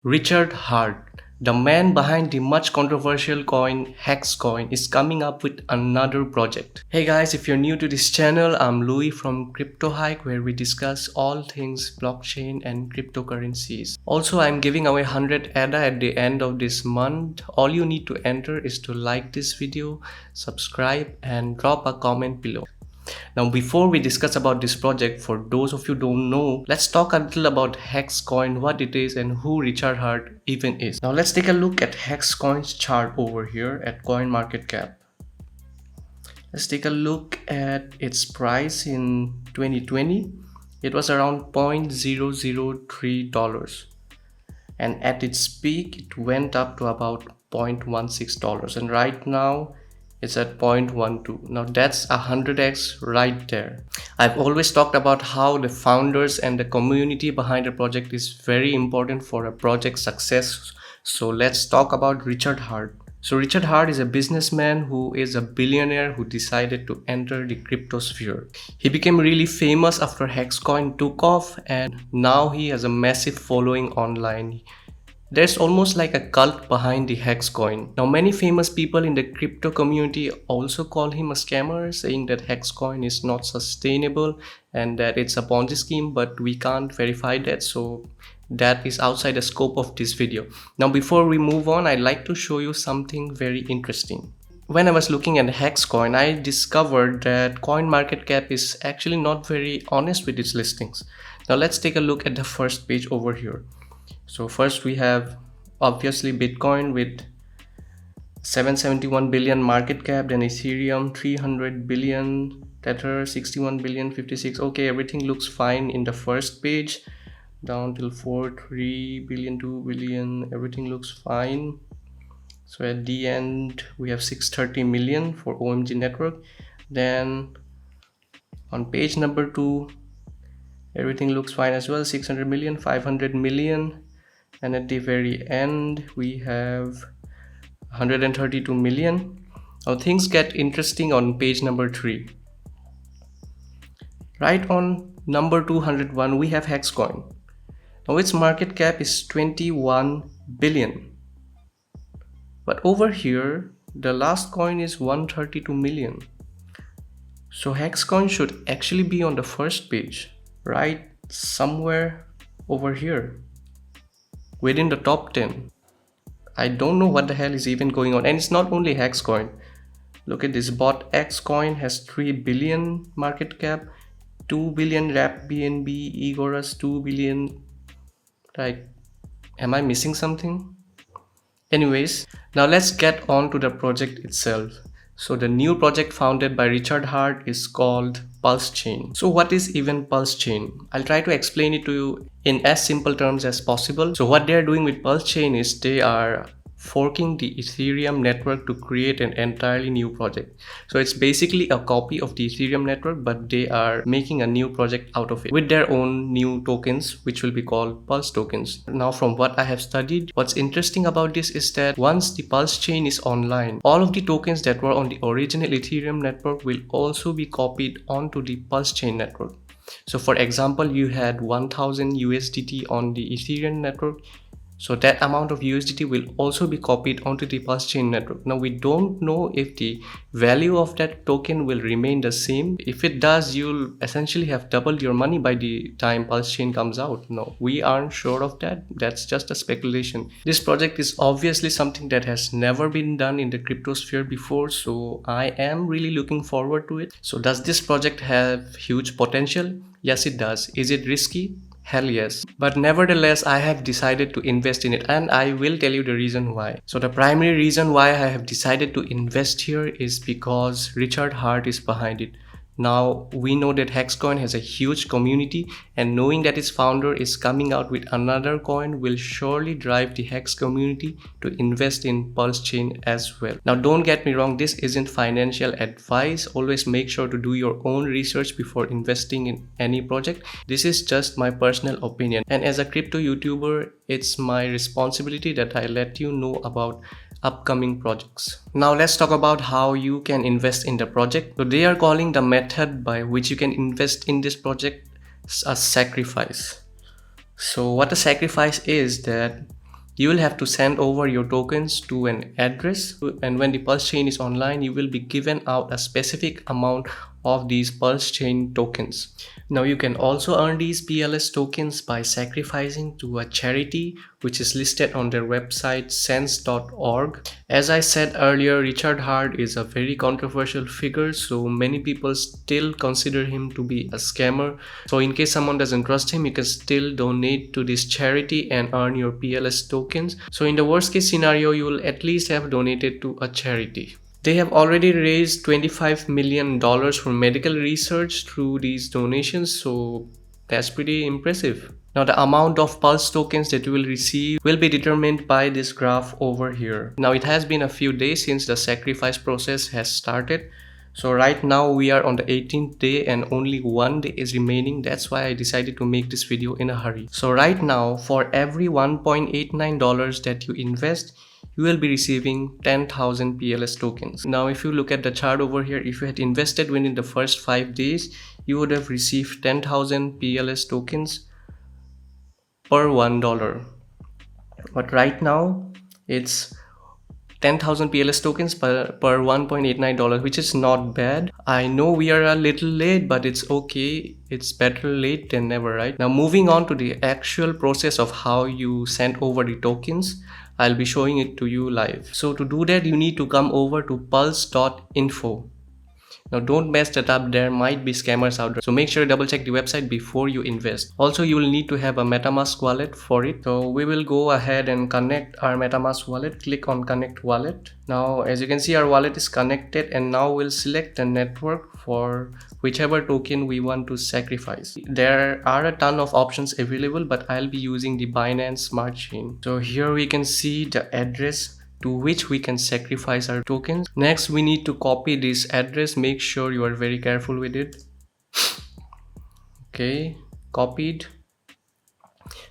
Richard Heart, the man behind the much controversial coin HEX coin, is coming up with another project. Hey guys, if you're new to this channel, I'm Louis from Crypto Hike, where we discuss all things blockchain and cryptocurrencies. Also, I'm giving away 100 ADA at the end of this month. All you need to enter is to like this video, subscribe, and drop a comment below. Now, before we discuss about this project, for those of you who don't know, let's talk a little about HEX coin, what it is and who Richard Heart even is. Now, let's take a look at HEX coin's chart over here at CoinMarketCap. Let's take a look at its price in 2020. It was around $0.003, and at its peak it went up to about $0.16, and right now it's at 0.12. Now that's 100x right there. I've always talked about how the founders and the community behind a project is very important for a project's success. So let's talk about Richard Heart. So Richard Heart is a businessman who is a billionaire who decided to enter the crypto sphere. He became really famous after HEXcoin took off, and now he has a massive following online. There's almost like a cult behind the HEX coin. Now, many famous people in the crypto community also call him a scammer, saying that HEX coin is not sustainable and that it's a Ponzi scheme, but we can't verify that, so that is outside the scope of this video. Now, before we move on, I'd like to show you something very interesting. When I was looking at HEX coin, I discovered that CoinMarketCap is actually not very honest with its listings. Now, let's take a look at the first page over here. So first we have obviously Bitcoin with 771 billion market cap, then Ethereum 300 billion, Tether 61 billion, 56. Okay, everything looks fine in the first page down till 4, 3 billion, 2 billion, everything looks fine. So at the end we have 630 million for OMG network. Then on page number 2 everything looks fine as well, 600 million, 500 million. And at the very end we have 132 million. Now things get interesting on page number 3. Right on number 201 we have HEX coin. Now its market cap is 21 billion, but over here the last coin is 132 million. So HEX coin should actually be on the first page, right somewhere over here within the top 10. I don't know what the hell is even going on. And it's not only HEX coin. Look at this, bot X coin has 3 billion market cap, 2 billion Wrap BNB, Egoras 2 billion. Like, am I missing something? Anyways, now let's get on to the project itself. So the new project founded by Richard Heart is called Pulsechain. So what is even Pulsechain? I'll try to explain it to you in as simple terms as possible. So what they are doing with Pulsechain is they are forking the Ethereum network to create an entirely new project. So it's basically a copy of the Ethereum network, but they are making a new project out of it with their own new tokens, which will be called Pulse tokens. Now, from what I have studied, what's interesting about this is that once the Pulse chain is online, all of the tokens that were on the original Ethereum network will also be copied onto the Pulse chain network. So for example, you had 1000 USDT on the Ethereum network. So that amount of USDT will also be copied onto the Pulsechain network. Now we don't know if the value of that token will remain the same. If it does, you'll essentially have doubled your money by the time Pulsechain comes out. No, we aren't sure of that. That's just a speculation. This project is obviously something that has never been done in the crypto sphere before, so I am really looking forward to it. So does this project have huge potential? Yes, it does. Is it risky? Hell yes. But nevertheless, I have decided to invest in it, and I will tell you the reason why. So the primary reason why I have decided to invest here is because Richard Heart is behind it. Now we know that HEX coin has a huge community, and knowing that its founder is coming out with another coin will surely drive the HEX community to invest in Pulsechain as well. Now don't get me wrong, this isn't financial advice. Always make sure to do your own research before investing in any project. This is just my personal opinion, and as a crypto YouTuber, it's my responsibility that I let you know about upcoming projects. Now let's talk about how you can invest in the project. So they are calling the method by which you can invest in this project a sacrifice. So what a sacrifice is that you will have to send over your tokens to an address, and when the Pulse chain is online, you will be given out a specific amount of these Pulse chain tokens. Now you can also earn these PLS tokens by sacrificing to a charity which is listed on their website sense.org. As I said earlier, Richard Heart is a very controversial figure, so many people still consider him to be a scammer. So in case someone doesn't trust him, you can still donate to this charity and earn your PLS tokens. So in the worst case scenario, you will at least have donated to a charity. They have already raised $25 million for medical research through these donations, so that's pretty impressive. Now the amount of Pulse tokens that you will receive will be determined by this graph over here. Now it has been a few days since the sacrifice process has started. So right now we are on the 18th day and only one day is remaining. That's why I decided to make this video in a hurry. So right now, for every $1.89 that you invest, you will be receiving 10,000 PLS tokens. Now if you look at the chart over here, if you had invested within the first 5 days, you would have received 10,000 PLS tokens per $1. But right now it's 10,000 PLS tokens per $1.89, which is not bad. I know we are a little late, but it's okay. It's better late than never, right? Now moving on to the actual process of how you send over the tokens, I'll be showing it to you live. So to do that, you need to come over to pulse.info. Now don't mess that up, there might be scammers out there. So make sure to double check the website before you invest. Also, you will need to have a MetaMask wallet for it. So we will go ahead and connect our MetaMask wallet. Click on connect wallet. Now as you can see, our wallet is connected, and now we'll select the network for whichever token we want to sacrifice. There are a ton of options available, but I'll be using the Binance Smart Chain. So here we can see the address to which we can sacrifice our tokens. Next, we need to copy this address. Make sure you are very careful with it. Okay, copied.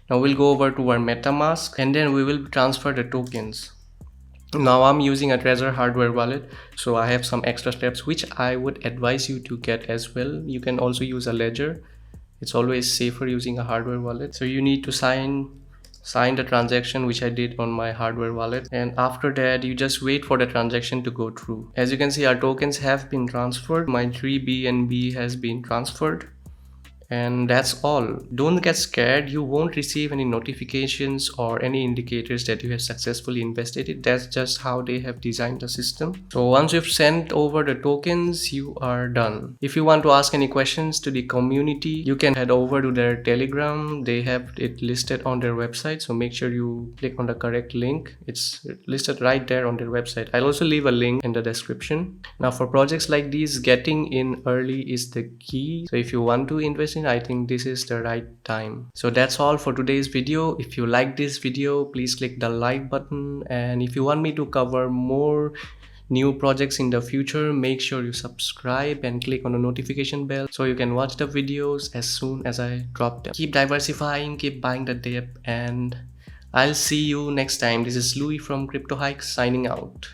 Now we'll go over to our MetaMask and then we will transfer the tokens. Now I'm using a Trezor hardware wallet, so I have some extra steps which I would advise you to get as well. You can also use a ledger. It's always safer using a hardware wallet. So you need to sign the transaction, which I did on my hardware wallet, and after that you just wait for the transaction to go through. As you can see, our tokens have been transferred. My 3BNB has been transferred, and that's all. Don't get scared, you won't receive any notifications or any indicators that you have successfully invested it. That's just how they have designed the system. So once you've sent over the tokens, you are done. If you want to ask any questions to the community, you can head over to their Telegram. They have it listed on their website, so make sure you click on the correct link. It's listed right there on their website. I'll also leave a link in the description. Now for projects like these, getting in early is the key. So if you want to invest in, I think this is the right time. So that's all for today's video. If you like this video, please click the like button, and if you want me to cover more new projects in the future, make sure you subscribe and click on the notification bell so you can watch the videos as soon as I drop them. Keep diversifying, keep buying the dip, and I'll see you next time. This is Louis from HEX signing out.